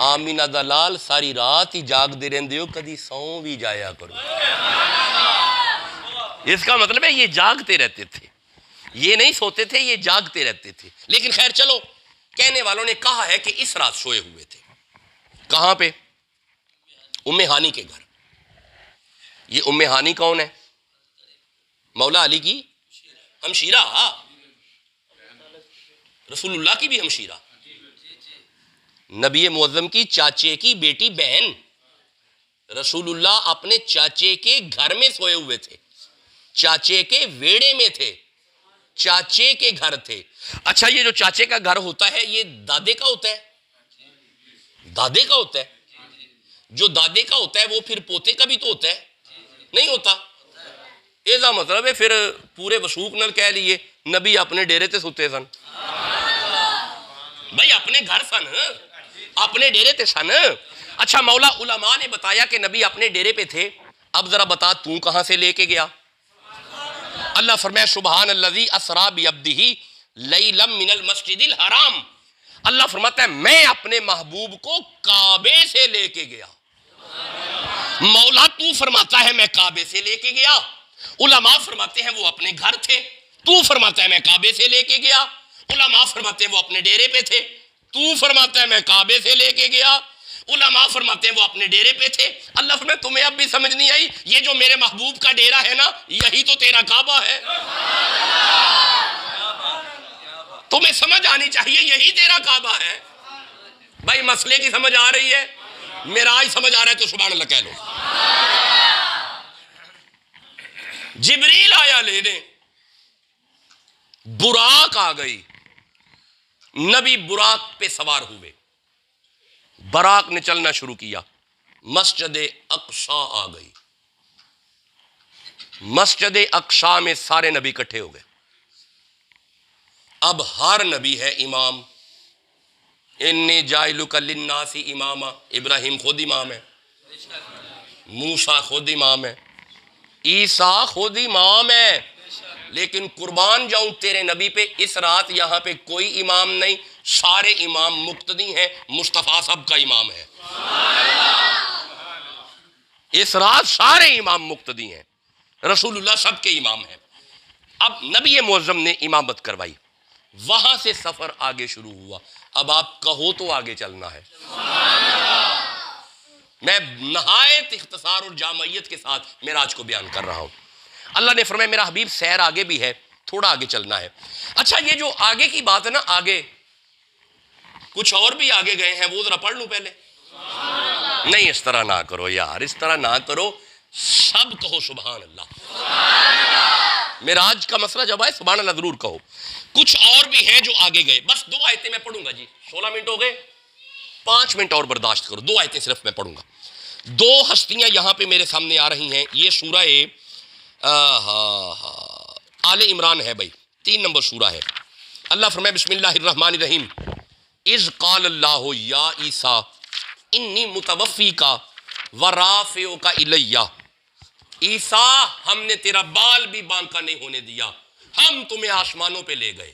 آمینہ دلال ساری رات ہی جاگ دے رہندے ہو، کدی سو بھی جایا کرو۔ اس کا مطلب ہے یہ جاگتے رہتے تھے، یہ نہیں سوتے تھے، یہ جاگتے رہتے تھے۔ لیکن خیر چلو، کہنے والوں نے کہا ہے کہ اس رات سوئے ہوئے تھے۔ کہاں پہ؟ ام ہانی کے گھر۔ یہ ام ہانی کون ہے؟ مولا علی کی ہمشیرہ، رسول اللہ کی بھی ہمشیرہ، نبی معظم کی چاچے کی بیٹی بہن۔ رسول اللہ اپنے چاچے کے گھر میں سوئے ہوئے تھے، چاچے کے ویڑے میں تھے، چاچے کے گھر تھے۔ اچھا یہ جو چاچے کا گھر ہوتا ہے یہ دادے کا ہوتا ہے؟ دادے کا ہوتا ہے۔ جو دادے کا ہوتا ہے وہ پھر پوتے کا بھی تو ہوتا ہے، نہیں ہوتا؟ ایسا مطلب ہے پھر پورے وثوق نل کہہ لیے نبی اپنے ڈیرے تے سوتے سن، بھائی اپنے گھر سن، اپنے ڈیرے تے سن۔ اچھا مولا علماء نے بتایا کہ نبی اپنے ڈیرے پہ تھے، اب ذرا بتا تو کہاں سے لے کے گیا؟ اللہ فرمائے سبحان الذی اسری بعبدہ لیلا من المسجد الحرام، اللہ فرماتا ہے میں اپنے محبوب کو کعبے سے لے کے گیا۔ مولا تو فرماتا ہے میں کعبے سے لے کے گیا، علماء فرماتے ہیں وہ اپنے گھر تھے، تو فرماتا ہے میں کعبے سے لے کے گیا، علماء فرماتے ہیں وہ اپنے ڈیرے پہ تھے، تو فرماتا ہے میں کعبے سے لے کے گیا، علماء فرماتے ہیں وہ اپنے ڈیرے پہ تھے۔ اللہ فرماتے تمہیں اب بھی سمجھ نہیں آئی؟ یہ جو میرے محبوب کا ڈیرا ہے نا یہی تو تیرا کعبہ ہے، تمہیں سمجھ آنی چاہیے یہی تیرا کعبہ ہے۔ بھائی مسئلے کی سمجھ آ رہی ہے؟ معراج سمجھ آ رہا ہے تو سبحان اللہ کہہ لو۔ جبریل آیا لینے، براق آ گئی، نبی براق پہ سوار ہوئے، براق نے چلنا شروع کیا، مسجد اقصی آ گئی، مسجد اقصی میں سارے نبی اکٹھے ہو گئے۔ اب ہر نبی ہے امام، انی جاعلک للناس اماما، ابراہیم خود امام ہے، موسیٰ خود امام ہے، عیسیٰ خود امام ہے، لیکن قربان جاؤں تیرے نبی پہ اس رات یہاں پہ کوئی امام نہیں، سارے امام مقتدی ہیں، مصطفیٰ سب کا امام ہے۔ اس رات سارے امام مقتدی ہیں، رسول اللہ سب کے امام ہیں۔ اب نبی معظم نے امامت کروائی، وہاں سے سفر آگے شروع ہوا۔ اب آپ کہو تو آگے چلنا ہے، میں نہایت اختصار اور جامعیت کے ساتھ معراج کو بیان کر رہا ہوں۔ اللہ نے فرمایا میرا حبیب سیر آگے بھی ہے، تھوڑا آگے چلنا ہے۔ اچھا یہ جو آگے کی بات ہے نا، آگے کچھ اور بھی آگے گئے ہیں، وہ ذرا پڑھ لوں پہلے۔ نہیں اس طرح نہ کرو یار، اس طرح نہ کرو، سب کہو سبحان اللہ۔ معراج کا مسئلہ جب آئے سبحان اللہ ضرور کہو۔ کچھ اور بھی ہیں جو آگے گئے، بس 2 آیتیں میں پڑھوں گا جی، 16 منٹ ہو گئے، 5 منٹ اور برداشت کرو، 2 آیتیں صرف میں پڑھوں گا۔ دو ہستیاں یہاں پہ میرے سامنے آ رہی ہیں، یہ سورہ آل عمران ہے بھائی، 3 نمبر سورہ ہے۔ اللہ فرمائے بسم اللہ الرحمن الرحیم، اذ قال اللہ یا عیسیٰ انی متوفیک ورافعک الیہ، عیسیٰ ہم نے تیرا بال بھی بانکا نہیں ہونے دیا، ہم تمہیں آسمانوں پہ لے گئے۔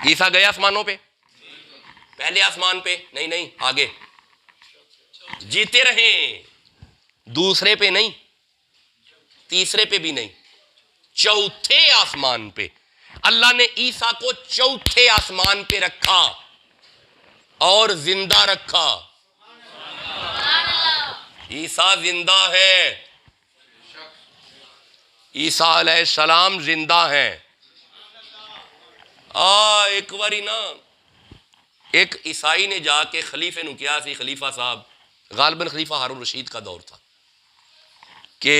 عیسیٰ گئے آسمانوں پہ؟ پہلے آسمان پہ نہیں، آگے جیتے رہیں، دوسرے پہ نہیں، تیسرے پہ بھی نہیں، چوتھے آسمان پہ۔ اللہ نے عیسیٰ کو چوتھے آسمان پہ رکھا اور زندہ رکھا۔ عیسیٰ زندہ ہے، عیسیٰ علیہ السلام زندہ ہیں۔ ایک باری نا ایک عیسائی نے جا کے خلیفے نو کیا سی، خلیفہ صاحب، غالباً خلیفہ ہارون الرشید کا دور تھا، کہ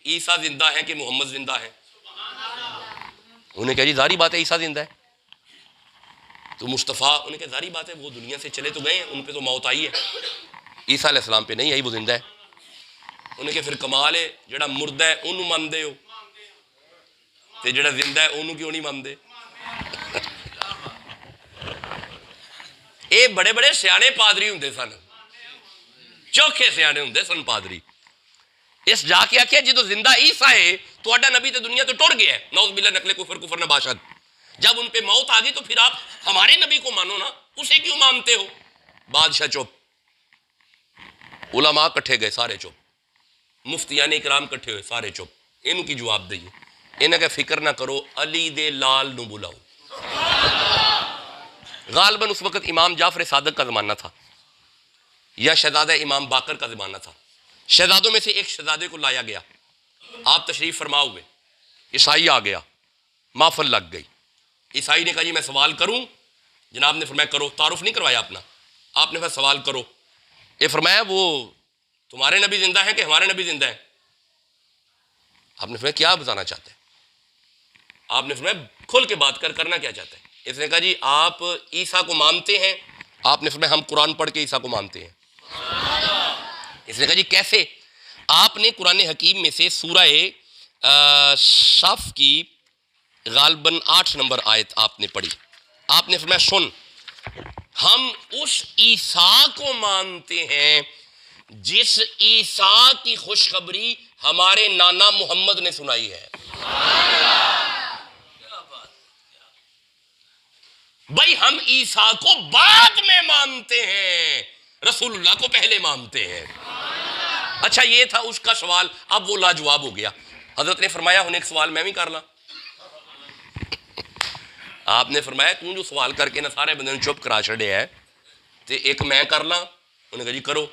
عیسیٰ زندہ ہیں کہ محمد زندہ ہیں؟ انہیں کہا جی ظاہری بات ہے عیسیٰ زندہ ہے۔ تو مصطفیٰ، انہیں کہا ظاہری بات ہے وہ دنیا سے چلے تو گئے ہیں، ان پہ تو موت آئی ہے، عیسیٰ علیہ السلام پہ نہیں آئی، وہ زندہ ہے۔ انہیں کہا پھر کمال ہے، جڑا مردہ ہے انہوں ماندے ہو تے جڑا زندہ ہے انہوں کیوں نہیں ماندے؟ اے بڑے بڑے سیانے پادری ہوندے سن، چوکھے سیانے ہوندے سن پادری۔ اس جا کے آکھیا جدو زندہ عیسیٰ ہے تو اڈا نبی تے دنیا تو ٹر گیا ہے، نعوذ باللہ نقل کفر نباشد۔ جب ان پہ موت آ گئی تو پھر آپ ہمارے نبی کو مانو نا، اسے کیوں مانتے ہو؟ بادشاہ چپ، علماء کٹھے گئے سارے چپ، مفتیان اکرام کٹھے ہوئے سارے چپ۔ انہوں کی جواب دئیے، انہوں کہ فکر نہ کرو، علی دے لال نو بلاؤ۔ غالباً اس وقت امام جعفر صادق کا زمانہ تھا یا شہزادہ امام باقر کا زمانہ تھا۔ شہزادوں میں سے ایک شہزادے کو لایا گیا، آپ تشریف فرما ہوئے، عیسائی آ گیا، محفل لگ گئی۔ عیسائی نے کہا جی میں سوال کروں؟ جناب نے فرمایا کرو۔ تعارف نہیں کروایا اپنا، آپ نے فرمایا سوال کرو۔ یہ فرمایا وہ تمہارے نبی زندہ ہیں کہ ہمارے نبی زندہ ہیں؟ آپ نے فرمایا کیا بتانا چاہتے ہیں؟ آپ نے فرمایا کھل کے بات کرنا کیا چاہتے ہیں؟ اس نے کہا جی آپ عیسیٰ کو مانتے ہیں؟ آپ نے فرمایا ہم قرآن پڑھ کے عیسیٰ کو مانتے ہیں۔ اس نے کہا جی کیسے؟ آپ نے قرآن حکیم میں سے سورہ صف کی غالباً 8 نمبر آیت آپ نے پڑھی۔ آپ نے فرمایا سن، ہم اس عیسیٰ کو مانتے ہیں جس عیسیٰ کی خوشخبری ہمارے نانا محمد نے سنائی ہے۔ بھائی ہم عیسیٰ کو بعد میں مانتے ہیں، رسول اللہ کو پہلے مانتے ہیں۔ اچھا یہ تھا اس کا سوال، اب وہ لاجواب ہو گیا۔ حضرت نے فرمایا ہن ایک سوال میں بھی کر لاں۔ آپ نے فرمایا تم جو سوال کر کے نہ سارے بندے نے چپ کرا چھڑے ہے تے ایک میں کر لاں؟ انہوں نے کہا جی کرو۔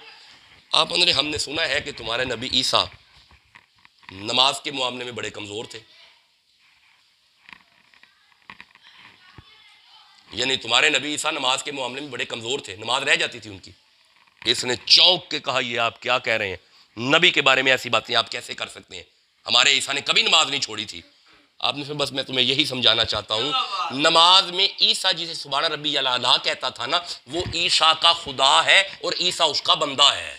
آپ نے ہم نے سنا ہے کہ تمہارے نبی عیسیٰ نماز کے معاملے میں بڑے کمزور تھے، یعنی تمہارے نبی عیسیٰ نماز کے معاملے میں بڑے کمزور تھے، نماز رہ جاتی تھی ان کی۔ اس نے چونک کے کہا یہ آپ کیا کہہ رہے ہیں، نبی کے بارے میں ایسی باتیں آپ کیسے کر سکتے ہیں؟ ہمارے عیسیٰ نے کبھی نماز نہیں چھوڑی تھی۔ آپ نے بس میں تمہیں یہی سمجھانا چاہتا ہوں، نماز میں عیسیٰ جسے سبحان ربی الاعلیٰ کہتا تھا نا، وہ عیسیٰ کا خدا ہے اور عیسیٰ اس کا بندہ ہے۔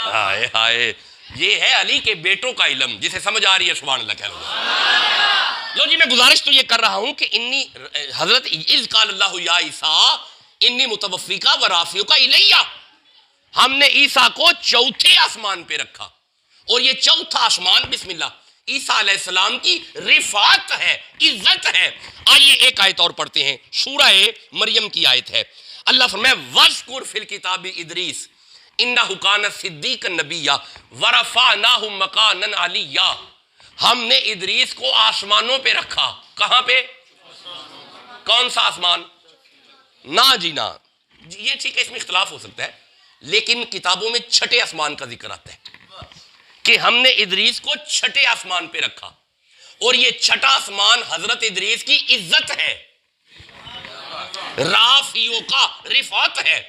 ہائے ہائے، یہ ہے علی کے بیٹوں کا علم، جسے سمجھ آ رہی ہے سبحان اللہ کہہ لو جی۔ میں گزارش تو یہ کر رہا ہوں کہ حضرت اذ قال اللہ یا عیسیٰ انی متوفیک ورافعک الیہ، ہم نے عیسیٰ کو چوتھے آسمان پہ رکھا، اور یہ چوتھا آسمان بسم اللہ عیسیٰ علیہ السلام کی رفعت ہے، عزت ہے۔ آئیے ایک آیت اور پڑھتے ہیں، سورہ مریم کی آیت ہے۔ اللہ فرمائے وَاذْكُرْ فِي الْكِتَابِ اِدْرِيسَ إِنَّهُ كَانَ صِدِّيقًا نَبِيًّا وَرَفَعْنَاهُ مَكَانًا عَلِيًّا، ہم نے ادریس کو آسمانوں پہ رکھا۔ کہاں پہ؟ کون سا آسمان؟ نا جی نا، یہ ٹھیک ہے اس میں اختلاف ہو سکتا ہے، لیکن کتابوں میں چھٹے آسمان کا ذکر آتا ہے کہ ہم نے ادریس کو چھٹے آسمان پہ رکھا، اور یہ چھٹا آسمان حضرت ادریس کی عزت ہے، رافعوں کا رفعت ہے۔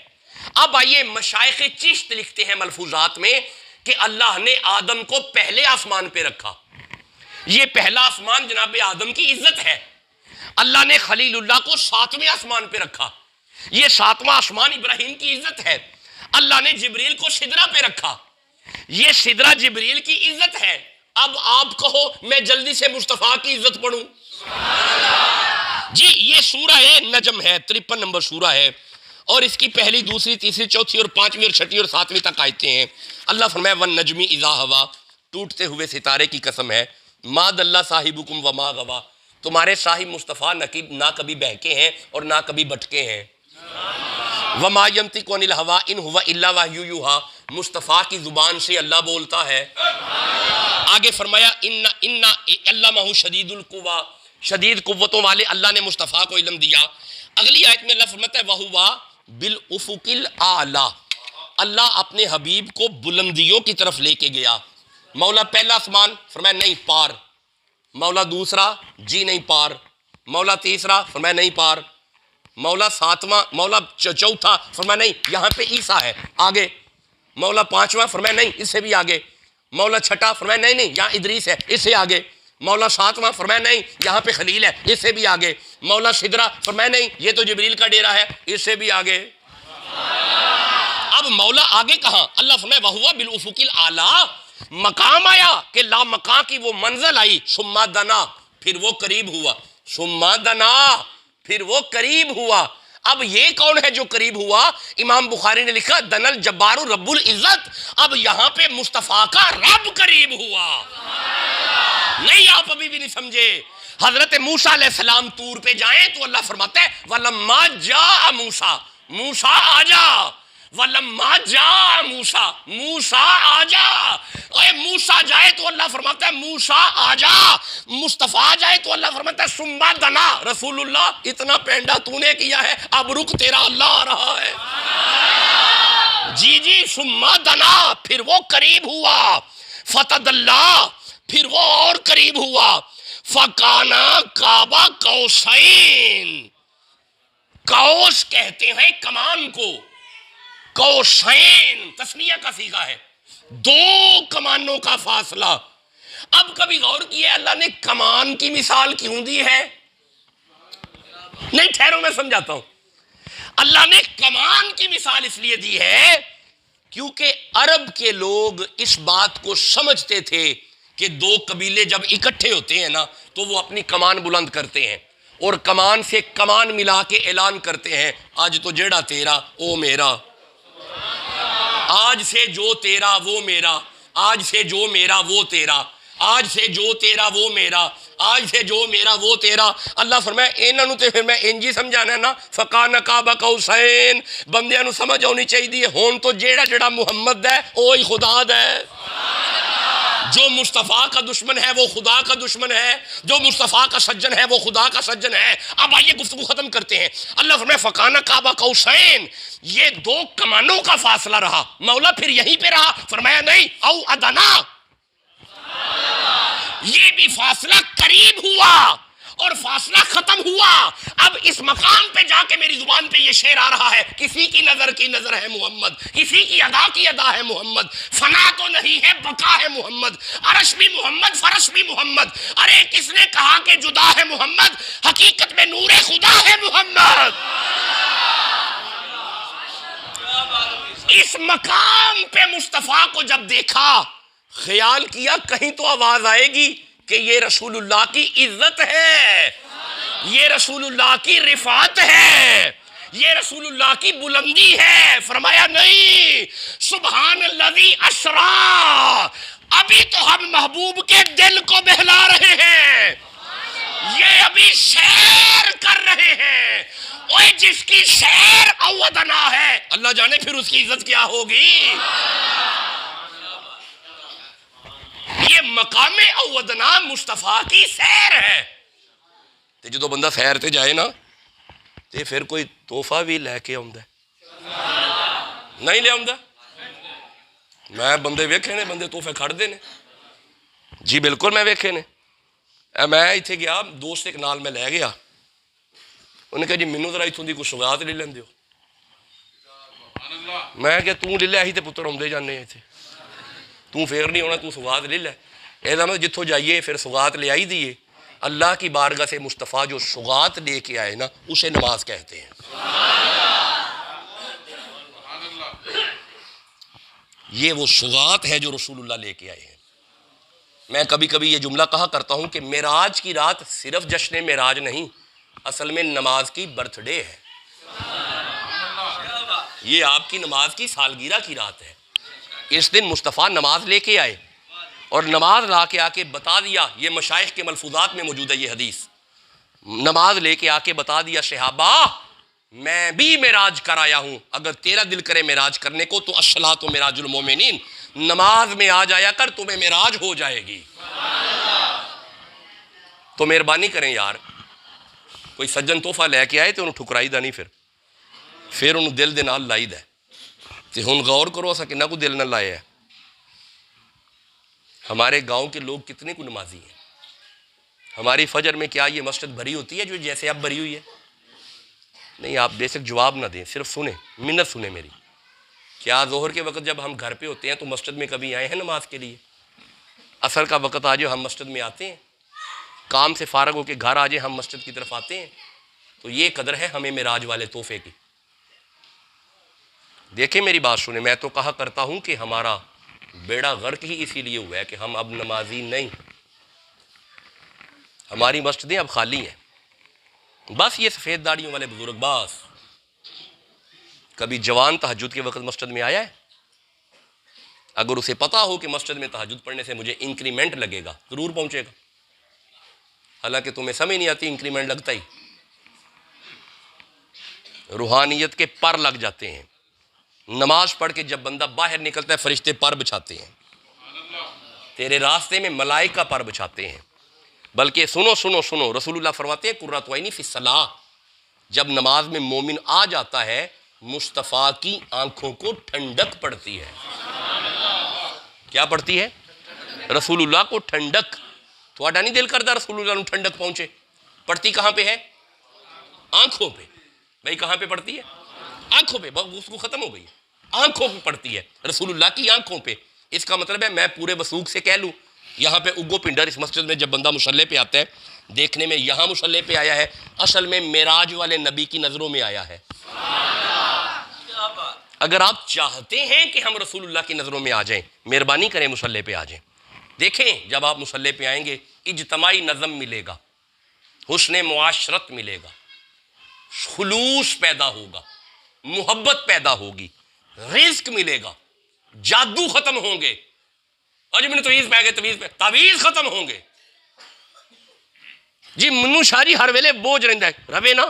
اب آئیے مشائخ چشت لکھتے ہیں ملفوظات میں کہ اللہ نے آدم کو پہلے آسمان پہ رکھا، یہ پہلا آسمان جناب آدم کی عزت ہے۔ اللہ نے خلیل اللہ کو 7ویں آسمان پہ رکھا، یہ 7واں آسمان ابراہیم کی عزت ہے۔ اللہ نے جبریل کو سدرہ پہ رکھا، یہ سدرہ جبریل کی عزت ہے. اب آپ کہو میں جلدی سے مصطفیٰ کی عزت پڑھوں. جی یہ سورہ نجم ہے، 53 نمبر سورہ ہے، اور اس کی پہلی، دوسری، تیسری، چوتھی اور پانچویں اور چھٹی اور ساتویں تک آیتیں ہیں. اللہ فرمایا وَالنَّجْمِ اِذَا ہَوَا، ٹوٹتے ہوئے ستارے کی قسم ہے. مَا ضَلَّ صَاحِبُكُمْ وَمَا غَوَا، تمہارے صاحب مصطفیٰ نہ کبھی بہکے ہیں اور نہ کبھی بٹکے ہیں. وَمَا يَنطِقُ عَنِ الْهَوَىٰ إِنْ هُوَ إِلَّا وَحْيٌ يُوحَىٰ، مصطفیٰ کی زبان سے اللہ بولتا ہے. آگے فرمایا اِنَّ عَلَّمَهُ شَدِيدُ الْقُوَىٰ، شدید قوتوں والے اللہ نے مصطفیٰ کو علم دیا. اگلی آیت میں اللہ فرماتا ہے وَهُوَ بِالْأُفُقِ الْأَعْلَىٰ، اللہ اپنے حبیب کو بلندیوں کی طرف لے کے گیا. مولا پہلا آسمان، فرمایا نہیں پار. مولا دوسرا، جی نہیں پار. مولا تیسرا، فرمایا نہیں پار. مولا ساتواں، مولا چوتھا، فرمایا نہیں یہاں پہ عیسیٰ ہے آگے. مولا پانچواں، فرمایا نہیں اس سے بھی آگے. مولا چھٹا، فرمایا نہیں نہیں یہاں ادریس ہے اس سے آگے. مولا ساتواں، فرمایا نہیں یہاں پہ خلیل ہے اس سے بھی آگے. مولا سدرہ، فرمایا نہیں یہ تو جبریل کا ڈیرہ ہے اس سے بھی آگے. اب مولا آگے کہاں؟ اللہ فرمایا وَهُوَ بِالْأُفُقِ الْأَعْلَىٰ، مقام آیا کہ لا مکان کی وہ منزل آئی. ثم دنا، پھر وہ قریب ہوا. ثم دنا، پھر وہ قریب ہوا. اب یہ کون ہے جو قریب ہوا؟ امام بخاری نے لکھا دن الجبار رب العزت. اب یہاں پہ مصطفیٰ کا رب قریب ہوا. نہیں آپ ابھی بھی نہیں سمجھے. حضرت موسیٰ علیہ السلام طور پہ جائیں تو اللہ فرماتا ہے وَلَمَّا جَاءَ مُوسیٰ، موسیٰ آ جا. وَلَمَّا جَاءَ مُوسیٰ، موسیٰ آ جا. اے موسیٰ جائے تو اللہ فرماتا ہے موسیٰ آ جا. مصطفیٰ جائے تو اللہ فرماتا ہے ثم دنا، رسول اللہ اتنا پینڈا تو نے کیا ہے اب رک تیرا اللہ آ رہا ہے. جی جی ثم دنا، پھر وہ قریب ہوا. فتدلی، پھر وہ اور قریب ہوا. فکانا قاب قوسین، قوس کہتے ہیں کمان کو. قوسین تسنیہ کا صیغہ ہے، دو کمانوں کا فاصلہ. اب کبھی غور کیا اللہ نے کمان کی مثال کیوں دی ہے؟ نہیں ٹھہرو میں سمجھاتا ہوں. اللہ نے کمان کی مثال اس لیے دی ہے کیونکہ عرب کے لوگ اس بات کو سمجھتے تھے کہ دو قبیلے جب اکٹھے ہوتے ہیں نا تو وہ اپنی کمان بلند کرتے ہیں اور کمان سے کمان ملا کے اعلان کرتے ہیں آج تو جیڑا تیرا او میرا، آج سے جو تیرا وہ میرا، آج سے جو میرا وہ تیرا، آج سے جو تیرا وہ میرا، آج سے جو میرا وہ تیرا. اللہ فرمایا انہاں نوں تے پھر میں انجی سمجھانا ہے نا. فکان قاب قوسین، بندیاں نوں سمجھ آنی چاہیے ہون تو جیڑا محمد ہے وہی خدا ہے. جو مصطفیٰ کا دشمن ہے وہ خدا کا دشمن ہے، جو مصطفیٰ کا سجن ہے وہ خدا کا سجن ہے. اب آئیے گفتگو ختم کرتے ہیں. اللہ فرمایا فکان قاب قوسین، یہ دو کمانوں کا فاصلہ رہا. مولا پھر یہیں پہ رہا؟ فرمایا نہیں او ادنا، یہ بھی فاصلہ قریب ہوا اور فاصلہ ختم ہوا. اب اس مقام پہ جا کے میری زبان پہ یہ شعر آ رہا ہے کسی کی نظر ہے محمد، کسی کی ادا ہے محمد. فنا تو نہیں ہے بقا ہے محمد، عرش بھی محمد فرش بھی محمد. ارے کس نے کہا کہ جدا ہے محمد؟ حقیقت میں نور خدا ہے محمد. اس مقام پہ مصطفیٰ کو جب دیکھا خیال کیا کہیں تو آواز آئے گی کہ یہ رسول اللہ کی عزت ہے، یہ رسول اللہ کی رفعت ہے، یہ رسول اللہ کی بلندی ہے. فرمایا نہیں، سبحان الذی اسریٰ، ابھی تو ہم محبوب کے دل کو بہلا رہے ہیں، یہ ابھی سیر کر رہے ہیں. اوہ جس کی سیر اودنا ہے اللہ جانے پھر اس کی عزت کیا ہوگی. یہ مقام اودنا مصطفیٰ کی سیر ہے. تے جدو بندہ سیر تے جائے نا تے پھر کوئی تحفہ بھی لے کے آؤندا ہے نہیں لے آؤندا. میں بندے ویکھے نے بندے تحفے کھڑدے نے. جی بالکل میں ویکھے نے. میں ایتھے گیا دوست ایک نال میں لے گیا، انہوں نے کہا جی مینوں ذرا ایتھوں دی کوئی سوغات لے لیندے ہو. میں کہ توں لے لے اسی تے پتر آوندے جانے ہیں ایتھے، تو پھر نہیں ہونا تو سوغات لے لے. اے مطلب جتھوں جائیے پھر سوغات لے آئی دیئے. اللہ کی بارگاہ سے مصطفیٰ جو سوغات لے کے آئے نا اسے نماز کہتے ہیں. یہ وہ سوغات ہے جو رسول اللہ لے کے آئے ہیں۔ میں کبھی کبھی یہ جملہ کہا کرتا ہوں کہ معراج کی رات صرف جشن معراج نہیں، اصل میں نماز کی برتھ ڈے ہے، یہ آپ کی نماز کی سالگرہ کی رات ہے۔ اس دن مصطفیٰ نماز لے کے آئے اور نماز لا کے آ کے بتا دیا، یہ مشائخ کے ملفوظات میں موجود ہے یہ حدیث، نماز لے کے آ کے بتا دیا صحابہ میں بھی معراج کرایا ہوں، اگر تیرا دل کرے معراج کرنے کو تو الصلاۃ معراج المومنین، نماز میں آ جایا کر، تمہیں معراج ہو جائے گی۔ تو مہربانی کریں یار، کوئی سجن تحفہ لے کے آئے تو انہوں ٹھکرائی دا نہیں، پھر انہوں دل دے نال لائی دا، تے ہن غور کرو اسا کنا کو دل نہ لائے ہے۔ ہمارے گاؤں کے لوگ کتنے کو نمازی ہیں، ہماری فجر میں کیا یہ مسجد بھری ہوتی ہے جو جیسے اب بھری ہوئی ہے؟ نہیں، آپ بیسک جواب نہ دیں، صرف سنیں، منت سنیں میری۔ کیا ظہر کے وقت جب ہم گھر پہ ہوتے ہیں تو مسجد میں کبھی آئے ہیں نماز کے لیے؟ عصر کا وقت آ جائے ہم مسجد میں آتے ہیں، کام سے فارغ ہو کے گھر آ جائے ہم مسجد کی طرف آتے ہیں، تو یہ قدر ہے ہمیں معراج والے تحفے کی۔ دیکھیں میری بات سنیں، میں تو کہا کرتا ہوں کہ ہمارا بیڑا غرق ہی اسی لیے ہوا ہے کہ ہم اب نمازی نہیں، ہماری مسجدیں اب خالی ہیں، بس یہ سفید داڑیوں والے بزرگ باز۔ کبھی جوان تہجد کے وقت مسجد میں آیا ہے؟ اگر اسے پتا ہو کہ مسجد میں تہجد پڑھنے سے مجھے انکریمنٹ لگے گا ضرور پہنچے گا، حالانکہ تمہیں سمجھ نہیں آتی انکریمنٹ لگتا ہی، روحانیت کے پر لگ جاتے ہیں۔ نماز پڑھ کے جب بندہ باہر نکلتا ہے فرشتے پر بچھاتے ہیں، تیرے راستے میں ملائکہ پر بچھاتے ہیں۔ بلکہ سنو سنو سنو، رسول اللہ فرماتے ہیں قرۃ عینی فی الصلاۃ، جب نماز میں مومن آ جاتا ہے مصطفیٰ کی آنکھوں کو ٹھنڈک پڑتی ہے۔ کیا پڑتی ہے؟ رسول اللہ کو ٹھنڈک۔ تھوڑا نہیں دل کرتا رسول اللہ کو ٹھنڈک پہنچے؟ پڑتی کہاں پہ ہے؟ آنکھوں پہ۔ بھائی کہاں پہ پڑتی ہے؟ آنکھوں پہ، بس اس کو ختم ہو گئی، آنکھوں پہ پڑتی ہے، رسول اللہ کی آنکھوں پہ۔ اس کا مطلب ہے میں پورے وثوق سے کہہ لوں، یہاں پہ اگو پنڈر اس مسجد میں جب بندہ مصلی پہ آتا ہے، دیکھنے میں یہاں مصلی پہ آیا ہے، اصل میں معراج والے نبی کی نظروں میں آیا ہے۔ اگر آپ چاہتے ہیں کہ ہم رسول اللہ کی نظروں میں آ جائیں، مہربانی کریں مصلی پہ آ جائیں۔ دیکھیں جب آپ مصلی پہ آئیں گے اجتماعی نظم ملے گا، حسن معاشرت ملے گا، خلوص پیدا ہوگا، محبت پیدا ہوگی، رزق ملے گا، جادو ختم ہوں گے، اج میں تویز پہ گئے تعویذ ختم ہوں گے۔ جی منو شاہ جی ہر ویلے بوجھ رہتا ہے، روے نا،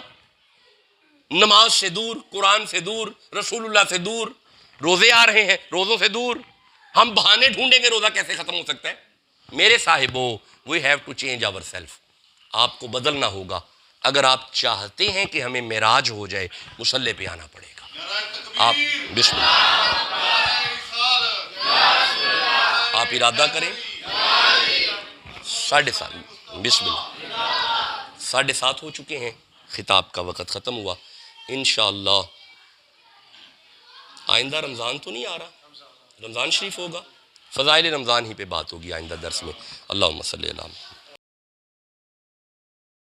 نماز سے دور، قرآن سے دور، رسول اللہ سے دور، روزے آ رہے ہیں روزوں سے دور، ہم بہانے ڈھونڈیں گے روزہ کیسے ختم ہو سکتا ہے؟ میرے صاحبو we have to change our self, آپ کو بدلنا ہوگا۔ اگر آپ چاہتے ہیں کہ ہمیں معراج ہو جائے مصلی پہ آنا پڑے گا۔ آپ بسم اللہ، آپ ارادہ کریں، 7:30 بسم اللہ، 7:30 ہو چکے ہیں، خطاب کا وقت ختم ہوا۔ انشاءاللہ آئندہ رمضان تو نہیں آ رہا، رمضان شریف ہوگا، فضائل رمضان ہی پہ بات ہوگی آئندہ درس میں۔ اللہم صلی اللہ علیہ وسلم۔